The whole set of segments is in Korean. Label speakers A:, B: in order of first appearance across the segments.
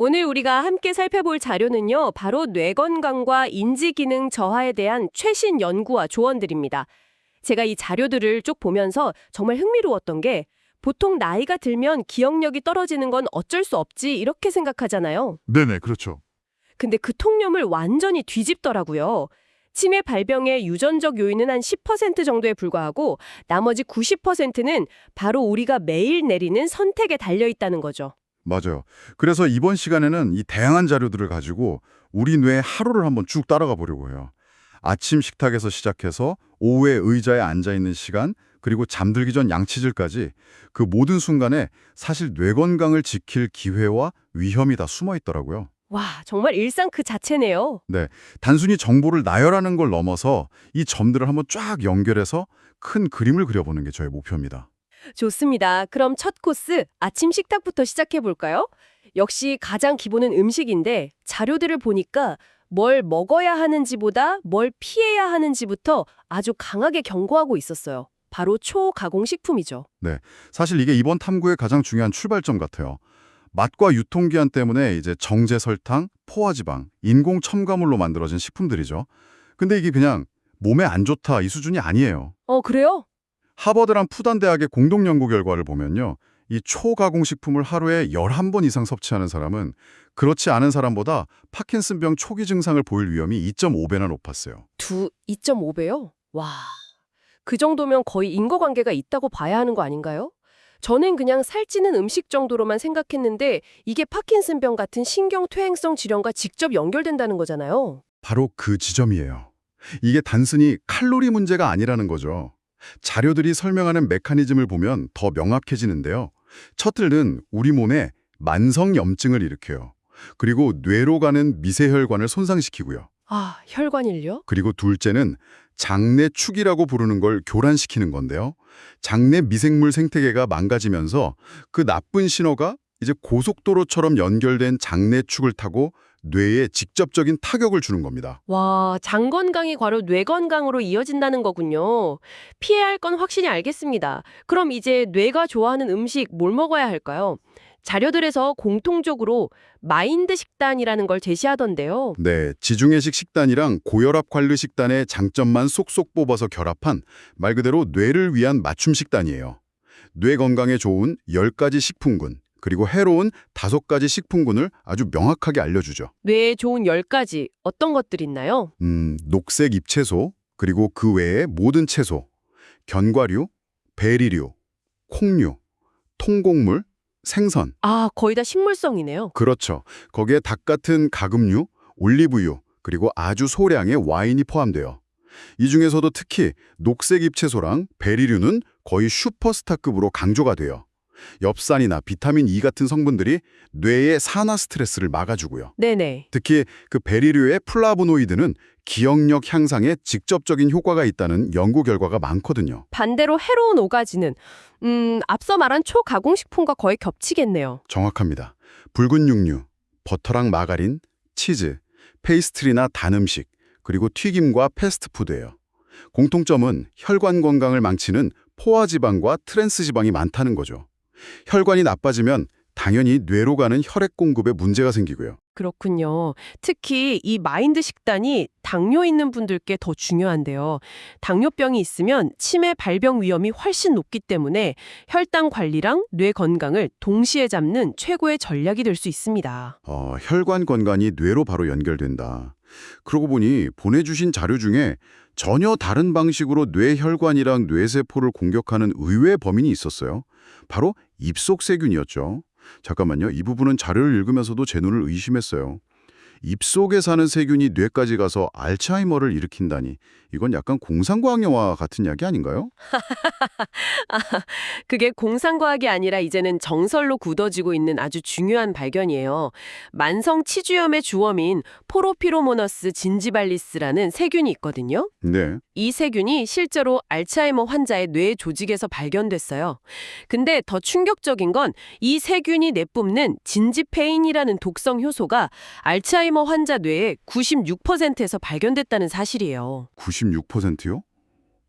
A: 오늘 우리가 함께 살펴볼 자료는요, 바로 뇌 건강과 인지 기능 저하에 대한 최신 연구와 조언들입니다. 제가 이 자료들을 쭉 보면서 정말 흥미로웠던 게 보통 나이가 들면 기억력이 떨어지는 건 어쩔 수 없지 이렇게 생각하잖아요.
B: 네네, 그렇죠.
A: 근데 그 통념을 완전히 뒤집더라고요. 치매 발병의 유전적 요인은 한 10% 정도에 불과하고 나머지 90%는 바로 우리가 매일 내리는 선택에 달려 있다는 거죠.
B: 맞아요. 그래서 이번 시간에는 이 다양한 자료들을 가지고 우리 뇌 하루를 한번 쭉 따라가 보려고 해요. 아침 식탁에서 시작해서 오후에 의자에 앉아있는 시간, 그리고 잠들기 전 양치질까지 그 모든 순간에 사실 뇌 건강을 지킬 기회와 위험이 다 숨어 있더라고요.
A: 와, 정말 일상 그 자체네요.
B: 네, 단순히 정보를 나열하는 걸 넘어서 이 점들을 한번 쫙 연결해서 큰 그림을 그려보는 게 저의 목표입니다.
A: 좋습니다. 그럼 첫 코스 아침 식탁부터 시작해 볼까요? 역시 가장 기본은 음식인데 자료들을 보니까 뭘 먹어야 하는지보다 뭘 피해야 하는지부터 아주 강하게 경고하고 있었어요. 바로 초가공식품이죠.
B: 네, 사실 이게 이번 탐구의 가장 중요한 출발점 같아요. 맛과 유통기한 때문에 이제 정제 설탕, 포화지방, 인공 첨가물로 만들어진 식품들이죠. 근데 이게 그냥 몸에 안 좋다 이 수준이 아니에요.
A: 그래요?
B: 하버드랑 푸단대학의 공동 연구 결과를 보면요. 이 초가공식품을 하루에 11번 이상 섭취하는 사람은 그렇지 않은 사람보다 파킨슨병 초기 증상을 보일 위험이 2.5배나 높았어요.
A: 2.5배요? 와, 그 정도면 거의 인과관계가 있다고 봐야 하는 거 아닌가요? 저는 그냥 살찌는 음식 정도로만 생각했는데 이게 파킨슨병 같은 신경퇴행성 질환과 직접 연결된다는 거잖아요.
B: 바로 그 지점이에요. 이게 단순히 칼로리 문제가 아니라는 거죠. 자료들이 설명하는 메커니즘을 보면 더 명확해지는데요. 첫째는 우리 몸에 만성염증을 일으켜요. 그리고 뇌로 가는 미세혈관을 손상시키고요.
A: 아, 혈관일요?
B: 그리고 둘째는 장내축이라고 부르는 걸 교란시키는 건데요. 장내 미생물 생태계가 망가지면서 그 나쁜 신호가 이제 고속도로처럼 연결된 장내축을 타고 뇌에 직접적인 타격을 주는 겁니다.
A: 와, 장 건강이 바로 뇌 건강으로 이어진다는 거군요. 피해야 할 건 확실히 알겠습니다. 그럼 이제 뇌가 좋아하는 음식 뭘 먹어야 할까요? 자료들에서 공통적으로 마인드 식단이라는 걸 제시하던데요.
B: 네, 지중해식 식단이랑 고혈압 관리 식단의 장점만 쏙쏙 뽑아서 결합한 말 그대로 뇌를 위한 맞춤 식단이에요. 뇌 건강에 좋은 10가지 식품군, 그리고 해로운 5가지 식품군을 아주 명확하게 알려주죠.
A: 뇌에 좋은 10가지 어떤 것들 있나요?
B: 녹색 잎채소, 그리고 그 외의 모든 채소, 견과류, 베리류, 콩류, 통곡물, 생선.
A: 아, 거의 다 식물성이네요.
B: 그렇죠. 거기에 닭 같은 가금류, 올리브유, 그리고 아주 소량의 와인이 포함돼요. 이 중에서도 특히 녹색 잎채소랑 베리류는 거의 슈퍼스타급으로 강조가 돼요. 엽산이나 비타민 E 같은 성분들이 뇌의 산화 스트레스를 막아주고요.
A: 네네.
B: 특히 그 베리류의 플라보노이드는 기억력 향상에 직접적인 효과가 있다는 연구 결과가 많거든요.
A: 반대로 해로운 5가지는 앞서 말한 초가공식품과 거의 겹치겠네요.
B: 정확합니다. 붉은 육류, 버터랑 마가린, 치즈, 페이스트리나 단 음식, 그리고 튀김과 패스트푸드예요. 공통점은 혈관 건강을 망치는 포화지방과 트랜스지방이 많다는 거죠. 혈관이 나빠지면 당연히 뇌로 가는 혈액 공급에 문제가 생기고요.
A: 그렇군요. 특히 이 마인드 식단이 당뇨 있는 분들께 더 중요한데요. 당뇨병이 있으면 치매 발병 위험이 훨씬 높기 때문에 혈당 관리랑 뇌 건강을 동시에 잡는 최고의 전략이 될 수 있습니다.
B: 혈관 건강이 뇌로 바로 연결된다. 그러고 보니 보내주신 자료 중에 전혀 다른 방식으로 뇌혈관이랑 뇌세포를 공격하는 의외의 범인이 있었어요. 바로 입속세균이었죠. 잠깐만요. 이 부분은 자료를 읽으면서도 제 눈을 의심했어요. 입속에 사는 세균이 뇌까지 가서 알츠하이머를 일으킨다니. 이건 약간 공상과학 영화 같은 이야기 아닌가요?
A: 그게 공상과학이 아니라 이제는 정설로 굳어지고 있는 아주 중요한 발견이에요. 만성 치주염의 주범인 포로피로모너스 진지발리스라는 세균이 있거든요.
B: 네.
A: 이 세균이 실제로 알츠하이머 환자의 뇌 조직에서 발견됐어요. 근데 더 충격적인 건 이 세균이 내뿜는 진지페인이라는 독성 효소가 알츠하이머 환자 뇌의 96%에서 발견됐다는 사실이에요.
B: 96%요?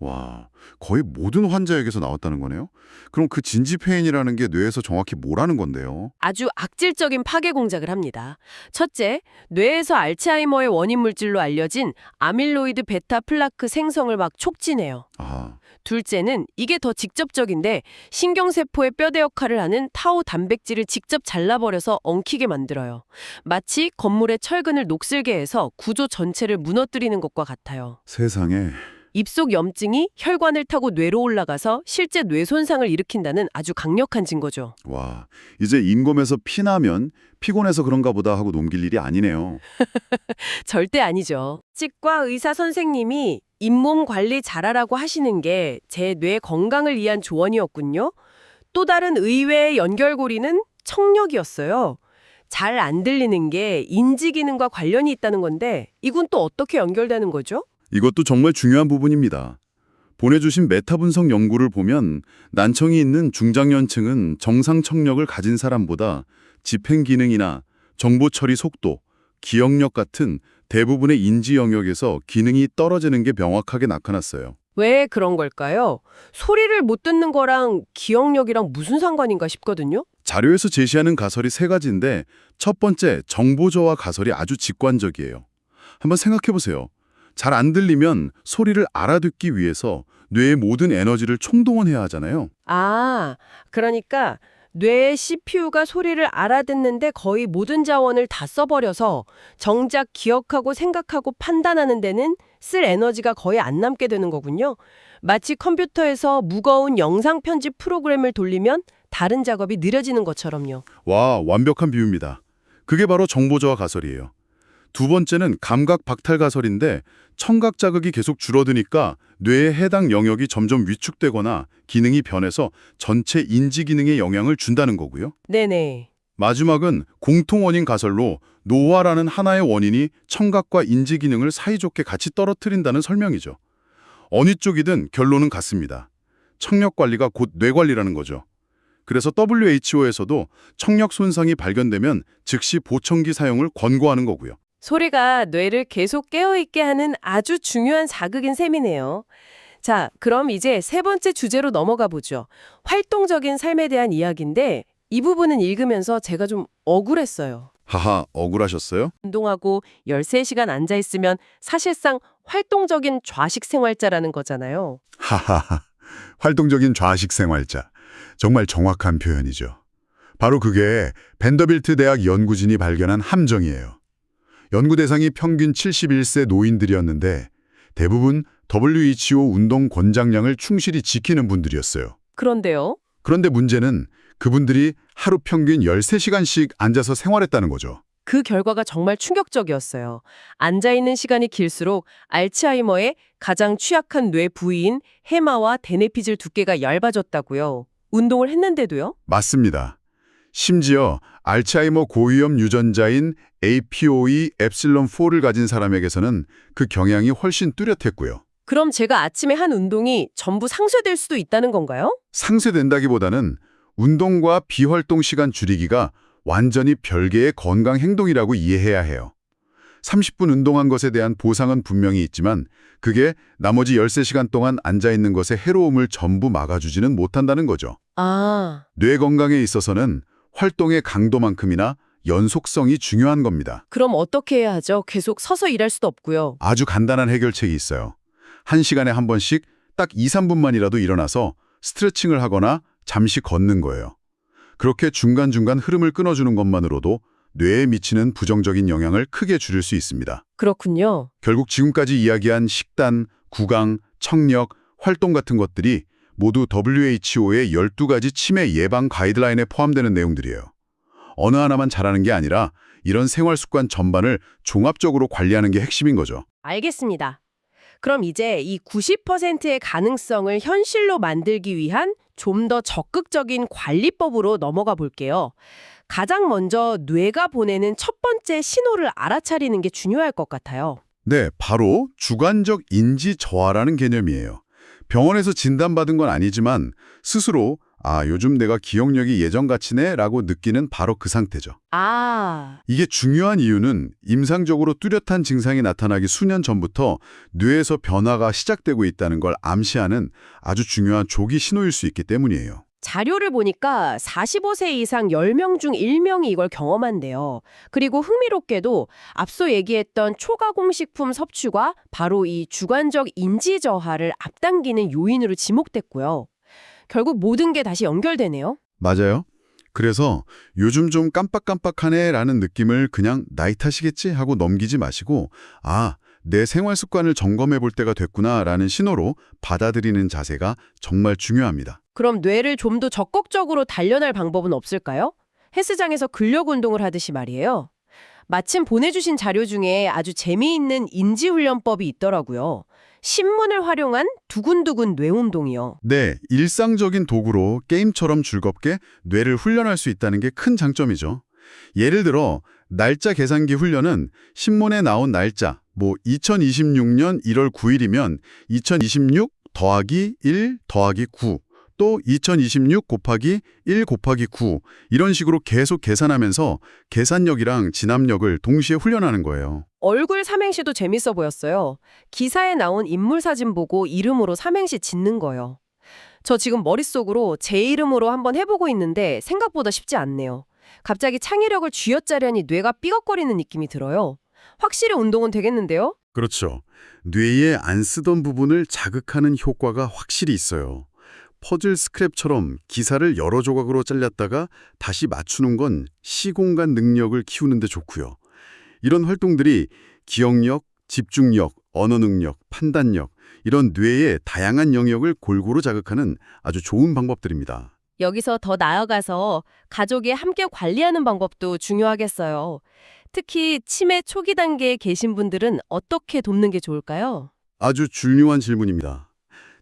B: 와, 거의 모든 환자에게서 나왔다는 거네요? 그럼 그 진지페인이라는 게 뇌에서 정확히 뭐라는 건데요?
A: 아주 악질적인 파괴 공작을 합니다. 첫째, 뇌에서 알츠하이머의 원인 물질로 알려진 아밀로이드 베타 플라크 생성을 막 촉진해요.
B: 아,
A: 둘째는 이게 더 직접적인데 신경세포의 뼈대 역할을 하는 타우 단백질을 직접 잘라버려서 엉키게 만들어요. 마치 건물의 철근을 녹슬게 해서 구조 전체를 무너뜨리는 것과 같아요.
B: 세상에.
A: 입속 염증이 혈관을 타고 뇌로 올라가서 실제 뇌 손상을 일으킨다는 아주 강력한 증거죠.
B: 와, 이제 인검에서 피나면 피곤해서 그런가 보다 하고 넘길 일이 아니네요.
A: 절대 아니죠. 치과 의사 선생님이 잇몸 관리 잘하라고 하시는 게 제 뇌 건강을 위한 조언이었군요. 또 다른 의외의 연결고리는 청력이었어요. 잘 안 들리는 게 인지 기능과 관련이 있다는 건데 이건 또 어떻게 연결되는 거죠?
B: 이것도 정말 중요한 부분입니다. 보내주신 메타 분석 연구를 보면 난청이 있는 중장년층은 정상 청력을 가진 사람보다 집행 기능이나 정보 처리 속도, 기억력 같은 대부분의 인지 영역에서 기능이 떨어지는 게 명확하게 나타났어요.
A: 왜 그런 걸까요? 소리를 못 듣는 거랑 기억력이랑 무슨 상관인가 싶거든요.
B: 자료에서 제시하는 가설이 세 가지인데 첫 번째, 정보 저하 가설이 아주 직관적이에요. 한번 생각해 보세요. 잘 안 들리면 소리를 알아듣기 위해서 뇌의 모든 에너지를 총동원해야 하잖아요.
A: 아, 그러니까 뇌의 CPU가 소리를 알아듣는데 거의 모든 자원을 다 써버려서 정작 기억하고 생각하고 판단하는 데는 쓸 에너지가 거의 안 남게 되는 거군요. 마치 컴퓨터에서 무거운 영상 편집 프로그램을 돌리면 다른 작업이 느려지는 것처럼요.
B: 와, 완벽한 비유입니다. 그게 바로 정보 저하 가설이에요. 두 번째는 감각 박탈 가설인데 청각 자극이 계속 줄어드니까 뇌의 해당 영역이 점점 위축되거나 기능이 변해서 전체 인지 기능에 영향을 준다는 거고요.
A: 네네.
B: 마지막은 공통 원인 가설로 노화라는 하나의 원인이 청각과 인지 기능을 사이좋게 같이 떨어뜨린다는 설명이죠. 어느 쪽이든 결론은 같습니다. 청력 관리가 곧 뇌 관리라는 거죠. 그래서 WHO에서도 청력 손상이 발견되면 즉시 보청기 사용을 권고하는 거고요.
A: 소리가 뇌를 계속 깨어있게 하는 아주 중요한 자극인 셈이네요. 자, 그럼 이제 세 번째 주제로 넘어가 보죠. 활동적인 삶에 대한 이야기인데 이 부분은 읽으면서 제가 좀 억울했어요.
B: 하하, 억울하셨어요?
A: 운동하고 13시간 앉아있으면 사실상 활동적인 좌식 생활자라는 거잖아요.
C: 하하하, 활동적인 좌식 생활자. 정말 정확한 표현이죠. 바로 그게 밴더빌트 대학 연구진이 발견한 함정이에요. 연구 대상이 평균 71세 노인들이었는데 대부분 WHO 운동 권장량을 충실히 지키는 분들이었어요.
A: 그런데요.
C: 그런데 문제는 그분들이 하루 평균 13시간씩 앉아서 생활했다는 거죠.
A: 그 결과가 정말 충격적이었어요. 앉아있는 시간이 길수록 알츠하이머의 가장 취약한 뇌 부위인 해마와 대뇌피질 두께가 얇아졌다고요. 운동을 했는데도요?
C: 맞습니다. 심지어 알츠하이머 고위험 유전자인 APOE4를 가진 사람에게서는 그 경향이 훨씬 뚜렷했고요.
A: 그럼 제가 아침에 한 운동이 전부 상쇄될 수도 있다는 건가요?
C: 상쇄된다기보다는 운동과 비활동 시간 줄이기가 완전히 별개의 건강 행동이라고 이해해야 해요. 30분 운동한 것에 대한 보상은 분명히 있지만 그게 나머지 13시간 동안 앉아있는 것의 해로움을 전부 막아주지는 못한다는 거죠.
A: 아,
C: 뇌 건강에 있어서는 활동의 강도만큼이나 연속성이 중요한 겁니다.
A: 그럼 어떻게 해야 하죠? 계속 서서 일할 수도 없고요.
C: 아주 간단한 해결책이 있어요. 1시간에 한 번씩 딱 2, 3분만이라도 일어나서 스트레칭을 하거나 잠시 걷는 거예요. 그렇게 중간중간 흐름을 끊어주는 것만으로도 뇌에 미치는 부정적인 영향을 크게 줄일 수 있습니다.
A: 그렇군요.
C: 결국 지금까지 이야기한 식단, 구강, 청력, 활동 같은 것들이 모두 WHO의 12가지 치매 예방 가이드라인에 포함되는 내용들이에요. 어느 하나만 잘하는 게 아니라 이런 생활 습관 전반을 종합적으로 관리하는 게 핵심인 거죠.
A: 알겠습니다. 그럼 이제 이 90%의 가능성을 현실로 만들기 위한 좀 더 적극적인 관리법으로 넘어가 볼게요. 가장 먼저 뇌가 보내는 첫 번째 신호를 알아차리는 게 중요할 것 같아요.
C: 네, 바로 주관적 인지 저하라는 개념이에요. 병원에서 진단받은 건 아니지만 스스로 아, 요즘 내가 기억력이 예전같이네 라고 느끼는 바로 그 상태죠.
A: 아,
C: 이게 중요한 이유는 임상적으로 뚜렷한 증상이 나타나기 수년 전부터 뇌에서 변화가 시작되고 있다는 걸 암시하는 아주 중요한 조기 신호일 수 있기 때문이에요.
A: 자료를 보니까 45세 이상 10명 중 1명이 이걸 경험한대요. 그리고 흥미롭게도 앞서 얘기했던 초가공식품 섭취가 바로 이 주관적 인지 저하를 앞당기는 요인으로 지목됐고요. 결국 모든 게 다시 연결되네요.
C: 맞아요. 그래서 요즘 좀 깜빡깜빡하네 라는 느낌을 그냥 나이 탓이겠지 하고 넘기지 마시고 아, 내 생활 습관을 점검해 볼 때가 됐구나 라는 신호로 받아들이는 자세가 정말 중요합니다.
A: 그럼 뇌를 좀 더 적극적으로 단련할 방법은 없을까요? 헬스장에서 근력 운동을 하듯이 말이에요. 마침 보내주신 자료 중에 아주 재미있는 인지훈련법이 있더라고요. 신문을 활용한 두근두근 뇌운동이요.
C: 네, 일상적인 도구로 게임처럼 즐겁게 뇌를 훈련할 수 있다는 게 큰 장점이죠. 예를 들어 날짜 계산기 훈련은 신문에 나온 날짜, 2026년 1월 9일이면 2026 더하기 1 더하기 9, 또 2026 곱하기 1 곱하기 9 이런 식으로 계속 계산하면서 계산력이랑 진압력을 동시에 훈련하는 거예요.
A: 얼굴 삼행시도 재밌어 보였어요. 기사에 나온 인물 사진 보고 이름으로 삼행시 짓는 거요. 저 지금 머릿속으로 제 이름으로 한번 해보고 있는데 생각보다 쉽지 않네요. 갑자기 창의력을 쥐어짜려니 뇌가 삐걱거리는 느낌이 들어요. 확실히 운동은 되겠는데요?
C: 그렇죠. 뇌에 안 쓰던 부분을 자극하는 효과가 확실히 있어요. 퍼즐 스크랩처럼 기사를 여러 조각으로 잘렸다가 다시 맞추는 건 시공간 능력을 키우는 데 좋고요. 이런 활동들이 기억력, 집중력, 언어 능력, 판단력 이런 뇌의 다양한 영역을 골고루 자극하는 아주 좋은 방법들입니다.
A: 여기서 더 나아가서 가족이 함께 관리하는 방법도 중요하겠어요. 특히 치매 초기 단계에 계신 분들은 어떻게 돕는 게 좋을까요?
C: 아주 중요한 질문입니다.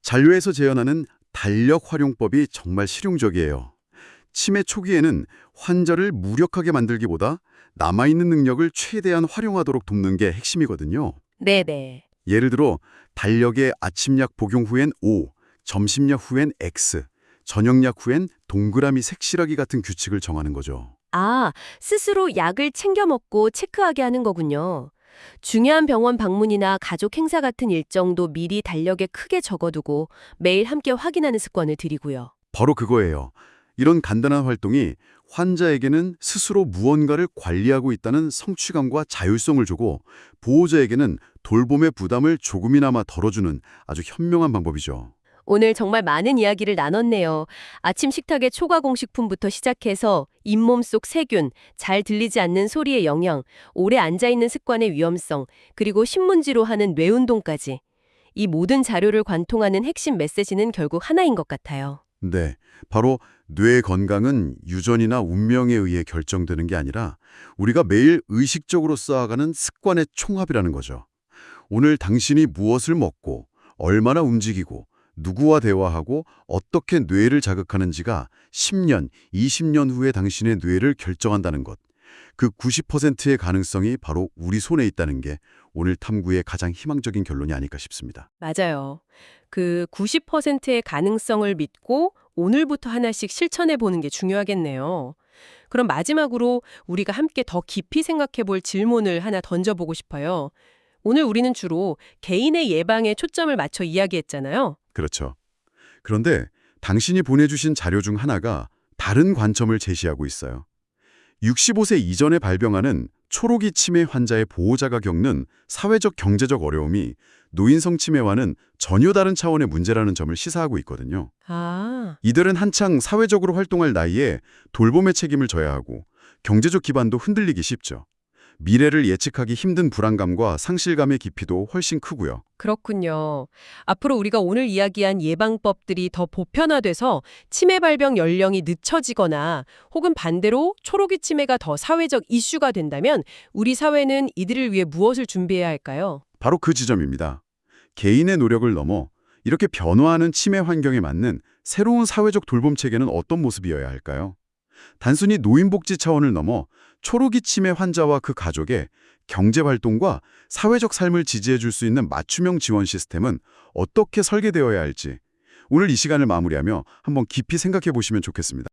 C: 잔류에서 재현하는 달력 활용법이 정말 실용적이에요. 치매 초기에는 환자를 무력하게 만들기보다 남아있는 능력을 최대한 활용하도록 돕는 게 핵심이거든요.
A: 네네.
C: 예를 들어 달력에 아침약 복용 후엔 O, 점심약 후엔 X, 저녁약 후엔 동그라미 색칠하기 같은 규칙을 정하는 거죠.
A: 아, 스스로 약을 챙겨 먹고 체크하게 하는 거군요. 중요한 병원 방문이나 가족 행사 같은 일정도 미리 달력에 크게 적어두고 매일 함께 확인하는 습관을 들이고요.
C: 바로 그거예요. 이런 간단한 활동이 환자에게는 스스로 무언가를 관리하고 있다는 성취감과 자율성을 주고 보호자에게는 돌봄의 부담을 조금이나마 덜어주는 아주 현명한 방법이죠.
A: 오늘 정말 많은 이야기를 나눴네요. 아침 식탁의 초과공식품부터 시작해서 잇몸 속 세균, 잘 들리지 않는 소리의 영향, 오래 앉아있는 습관의 위험성, 그리고 신문지로 하는 뇌운동까지. 이 모든 자료를 관통하는 핵심 메시지는 결국 하나인 것 같아요.
C: 네, 바로 뇌 건강은 유전이나 운명에 의해 결정되는 게 아니라 우리가 매일 의식적으로 쌓아가는 습관의 총합이라는 거죠. 오늘 당신이 무엇을 먹고 얼마나 움직이고 누구와 대화하고 어떻게 뇌를 자극하는지가 10년, 20년 후에 당신의 뇌를 결정한다는 것. 그 90%의 가능성이 바로 우리 손에 있다는 게 오늘 탐구의 가장 희망적인 결론이 아닐까 싶습니다.
A: 맞아요. 그 90%의 가능성을 믿고 오늘부터 하나씩 실천해 보는 게 중요하겠네요. 그럼 마지막으로 우리가 함께 더 깊이 생각해 볼 질문을 하나 던져보고 싶어요. 오늘 우리는 주로 개인의 예방에 초점을 맞춰 이야기했잖아요.
C: 그렇죠. 그런데 당신이 보내주신 자료 중 하나가 다른 관점을 제시하고 있어요. 65세 이전에 발병하는 초록이 치매 환자의 보호자가 겪는 사회적 경제적 어려움이 노인성 치매와는 전혀 다른 차원의 문제라는 점을 시사하고 있거든요.
A: 아,
C: 이들은 한창 사회적으로 활동할 나이에 돌봄의 책임을 져야 하고 경제적 기반도 흔들리기 쉽죠. 미래를 예측하기 힘든 불안감과 상실감의 깊이도 훨씬 크고요.
A: 그렇군요. 앞으로 우리가 오늘 이야기한 예방법들이 더 보편화돼서 치매 발병 연령이 늦춰지거나 혹은 반대로 초록이 치매가 더 사회적 이슈가 된다면 우리 사회는 이들을 위해 무엇을 준비해야 할까요?
C: 바로 그 지점입니다. 개인의 노력을 넘어 이렇게 변화하는 치매 환경에 맞는 새로운 사회적 돌봄 체계는 어떤 모습이어야 할까요? 단순히 노인복지 차원을 넘어 초록이 치매 환자와 그 가족의 경제활동과 사회적 삶을 지지해 줄 수 있는 맞춤형 지원 시스템은 어떻게 설계되어야 할지
B: 오늘 이 시간을 마무리하며 한번 깊이 생각해 보시면 좋겠습니다.